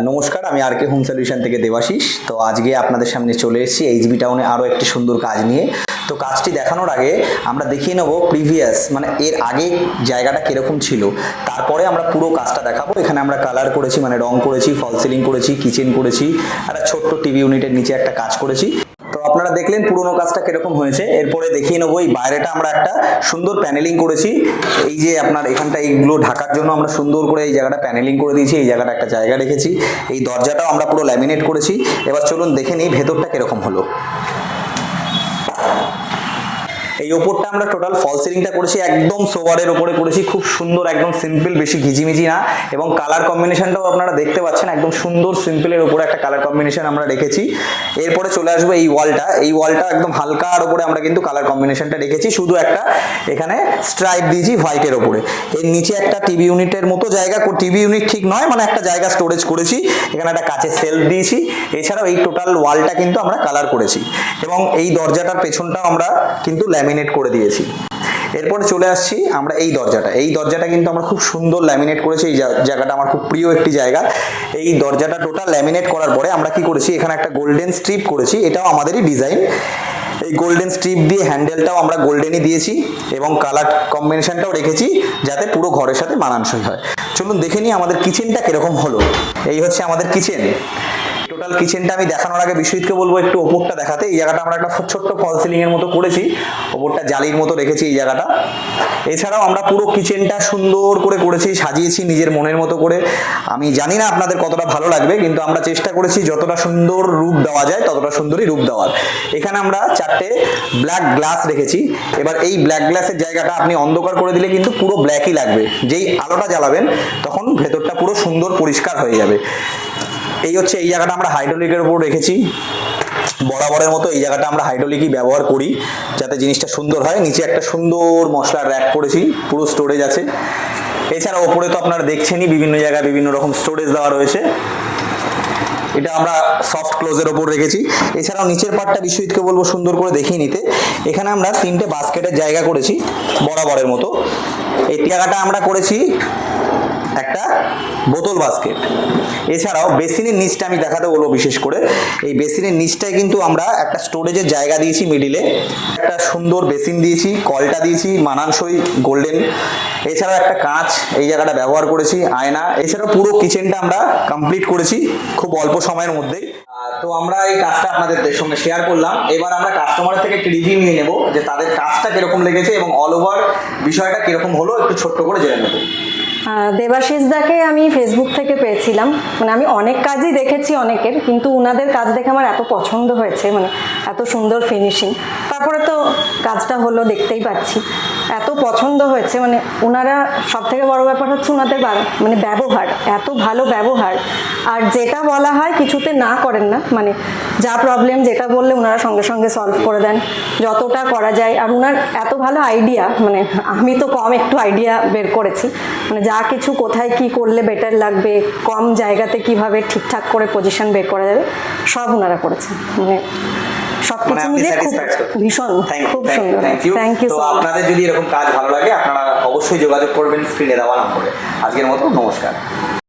নমস্কার, আমি আর কে home solution থেকে দেবাশিস। তো আজকে আপনাদের সামনে চলে এসেছি এইচবি টাউনে আরও একটি সুন্দর কাজ নিয়ে। তো কাজটি দেখানোর আগে আমরা দেখিয়ে নেব প্রিভিয়াস, মানে এর আগে জায়গাটা কীরকম ছিল, তারপরে আমরা পুরো কাজটা দেখাবো। এখানে আমরা কালার করেছি, মানে রং করেছি, ফল সিলিং করেছি, কিচেন করেছি, একটা ছোট্ট টিভি ইউনিটের নিচে একটা কাজ করেছি। তো আপনারা দেখলেন পুরোনো কাজটা কিরকম হয়েছে। এরপরে দেখিয়ে নেবো এই বাইরেটা আমরা একটা সুন্দর প্যানেলিং করেছি। এই যে আপনার এখানটা এইগুলো ঢাকার জন্য আমরা সুন্দর করে এই জায়গাটা প্যানেলিং করে দিয়েছি, এই জায়গাটা একটা জায়গা রেখেছি। এই দরজাটাও আমরা পুরো ল্যামিনেট করেছি। এবার চলুন দেখে নিই ভেতরটা কিরকম হলো। এই ওপরটা আমরা টোটাল ফল সিলিংটা করেছি, একদম সোবারের ওপরে করেছি, খুব সুন্দর, একদম সিম্পল, বেশি ঘিজিমিজি না। এবং কালার কম্বিনেশনটাও আপনারা দেখতে পাচ্ছেন, একদম সুন্দর সিম্পলের উপরে একটা কালার কম্বিনেশন আমরা রেখেছি। এরপরে চলে আসবো এই ওয়ালটা। এই ওয়ালটা একদম হালকার ওপরে আমরা কিন্তু কালার কম্বিনেশনটা রেখেছি, শুধু একটা এখানে স্ট্রাইপ দিয়েছি হোয়াইটের ওপরে। এর নিচে একটা টিভি ইউনিটের মতো জায়গা, টিভি ইউনিট ঠিক নয়, মানে একটা জায়গা স্টোরেজ করেছি। এখানে একটা কাচের সেলফ দিয়েছি। এছাড়াও এই টোটাল ওয়ালটা কিন্তু আমরা কালার করেছি এবং এই দরজাটার পেছনটাও আমরা কিন্তু ল্যামিনেট করে দিয়েছি। এরপরে চলে আসছি আমরা এই দরজাটা কিন্তু আমরা খুব সুন্দর ল্যামিনেট করেছি। এই জায়গাটা আমার খুব প্রিয় একটি জায়গা। এই দরজাটা টোটাল ল্যামিনেট করার পরে আমরা কি করেছি, এখানে একটা গোল্ডেন স্ট্রিপ করেছি, এটাও আমাদেরই ডিজাইন। এই গোল্ডেন স্ট্রিপ দিয়ে হ্যান্ডেলটাও আমরা গোল্ডেনই দিয়েছি এবং কালার কম্বিনেশনটাও রেখেছি যাতে পুরো ঘরের সাথে মানানসই হয়। চলুন দেখে নিই আমাদের কিচেনটা কিরকম হলো। এই হচ্ছে আমাদের কিচেন। টোটাল কিচেনটা আমি দেখানোর আগে বিশ্বজিৎকে বলবো একটু ওপরটা দেখাতে। এই জায়গাটা আমরা একটা ছোট্ট ফল সিলিং এর মতো করেছি, ওপরটা জালির মতো রেখেছি এই জায়গাটা। এছাড়াও আমরা পুরো কিচেনটা সুন্দর করে করেছি, সাজিয়েছি নিজের মনের মতো করে। আমি জানি না আপনাদের কতটা ভালো লাগবে, কিন্তু আমরা চেষ্টা করেছি যতটা সুন্দর রূপ দেওয়া যায় ততটা সুন্দরই রূপ দেওয়ার। এখানে আমরা 4টে ব্ল্যাক গ্লাস রেখেছি। এবার এই ব্ল্যাক গ্লাসের জায়গাটা আপনি অন্ধকার করে দিলে কিন্তু পুরো ব্ল্যাকই লাগবে, যেই আলোটা জ্বালাবেন তখন ভেতরটা পুরো সুন্দর পরিষ্কার হয়ে যাবে। এই হচ্ছে এই জায়গাটা আমরা হাইড্রোলিকের উপর রেখেছি বরাবরের মতো। এই জায়গাটা আমরা হাইড্রোলিকই ব্যবহার করি যাতে জিনিসটা সুন্দর হয়। নিচে একটা সুন্দর মশলার র্যাক করেছি, পুরো স্টোরেজ আছে। এছাড়া ওপরে তো আপনারা দেখছেনই বিভিন্ন জায়গায় বিভিন্ন রকম স্টোরেজ দেওয়া রয়েছে। এটা আমরা সফট ক্লোজের ওপর রেখেছি। এছাড়াও নিচের পার্টটা বিশ্বজিৎকে বলবো সুন্দর করে দেখিয়ে নিতে। এখানে আমরা 3টে বাস্কেটের জায়গা করেছি বরাবরের মতো। এই জায়গাটা আমরা করেছি একটা বোতল বাস্কেট। এছাড়াও বেসিনের নিচটা আমি দেখাতে বলবো বিশেষ করে। এই বেসিনের নিচটায় কিন্তু আমরা একটা স্টোরেজের জায়গা দিয়েছি, মিডিলে একটা সুন্দর বেসিন দিয়েছি, কলটা দিয়েছি মানানসই গোল্ডেন। এছাড়াও একটা কাঁচ এই জায়গাটা ব্যবহার করেছি, আয়না। এছাড়াও পুরো কিচেনটা আমরা কমপ্লিট করেছি খুব অল্প সময়ের মধ্যেই। তো আমরা এই কাজটা আপনাদের সঙ্গে শেয়ার করলাম। এবার আমরা কাস্টমারের থেকে একটি রিভিউ নিয়ে নেব যে তাদের কাজটা কিরকম লেগেছে এবং অল ওভার বিষয়টা কিরকম হলো একটু ছোট্ট করে জেনে নেব। দেবাশিস দাকে আমি ফেসবুক থেকে পেয়েছিলাম। মানে আমি অনেক কাজই দেখেছি অনেকের, কিন্তু ওনাদের কাজ দেখে আমার এত পছন্দ হয়েছে, মানে এত সুন্দর ফিনিশিং। তারপরে তো কাজটা হলো, দেখতেই পাচ্ছি এত পছন্দ হয়েছে। মানে ওনারা সব থেকে বড় ব্যাপার হচ্ছে ওনাদের মানে ব্যবহার, এত ভালো ব্যবহার। আর যেটা বলা হয় কিছুতে না করেন না, মানে যা প্রবলেম যেটা বললে ওনারা সঙ্গে সঙ্গে সলভ করে দেন যতটা করা যায়। আর ওনার এত ভালো আইডিয়া, মানে আমি তো কম একটু আইডিয়া বের করেছি, মানে যা কিছু কোথায় কি করলে বেটার লাগবে, কম জায়গাতে কিভাবে ঠিকঠাক করে পজিশন বের করা যাবে, সব ওনারা করেছেন। মানে সবকিছু মিলে ভীষণ খুব সুন্দর। Thank you. তো আপনাদের যদি এরকম কাজ ভালো লাগে আপনারা অবশ্যই যোগাযোগ করবেন স্ক্রিনে দেওয়া নম্বরে। আজকের মতো নমস্কার।